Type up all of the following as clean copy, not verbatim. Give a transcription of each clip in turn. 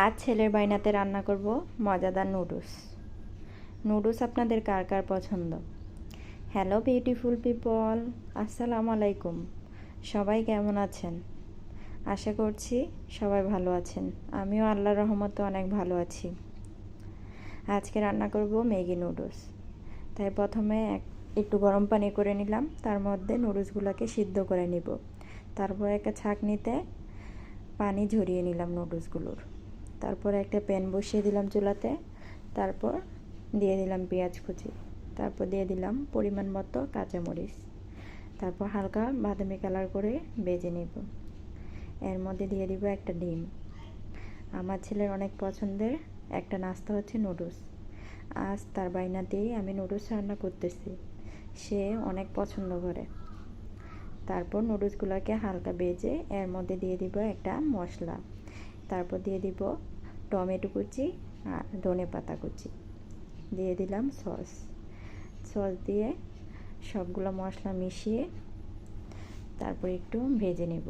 আজ ছেলের বায়নাতে রান্না করব মজাদার নুডলস। নুডলস আপনাদের কার কার পছন্দ? হ্যালো বিউটিফুল পিপল, আসসালামু আলাইকুম। সবাই কেমন আছেন? আশা করছি সবাই ভালো আছেন। আমিও আল্লাহর রহমতে অনেক ভালো আছি। আজকে রান্না করব ম্যাগি নুডলস। তাই প্রথমে একটু গরম পানি করে নিলাম, তার মধ্যে নুডলসগুলোকে সিদ্ধ করে নিব। তারপর একটা ছাঁকনিতে পানি ঝরিয়ে নিলাম নুডলসগুলোর। তারপর একটা প্যান বসিয়ে দিলাম চুলাতে। তারপর দিয়ে দিলাম পেঁয়াজ কুচি। তারপর দিয়ে দিলাম পরিমাণ মতো কাঁচামরিচ। তারপর হালকা বাদামি কালার করে ভেজে নেব। এর মধ্যে দিয়ে দিব একটা ডিম। আমার ছেলের অনেক পছন্দের একটা নাস্তা হচ্ছে নুডলস। আজ তার বায়নাতেই আমি নুডলস রান্না করতেছি। সে অনেক পছন্দ করে। তারপর নুডলসগুলোকে হালকা ভেজে এর মধ্যে দিয়ে দিব একটা মশলা। তারপর দিয়ে দিব টমেটো কুচি আর ধনেপাতা কুচি। দিয়ে দিলাম সস দিয়ে সবগুলো মশলা মিশিয়ে তারপর একটু ভেজে নেব।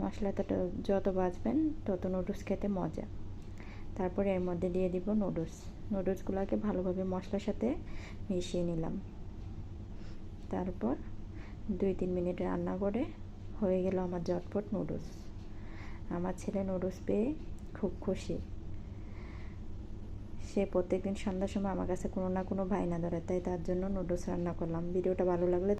মশলাটা যত ভাজবেন তত নুডলস খেতে মজা। তারপর এর মধ্যে দিয়ে দিব নুডলসগুলোকে ভালোভাবে মশলার সাথে মিশিয়ে নিলাম। তারপর 2-3 মিনিট রান্না করে হয়ে গেল আমার ঝটপট নুডলস। আমার ছেলে নুডলস পেয়ে খুব খুশি। সে প্রত্যেকদিন সন্ধ্যার সময় আমার কাছে কোনো না কোনো বায়না ধরে, তাই তার জন্য নুডলস রান্না করলাম। ভিডিওটা ভালো লাগলে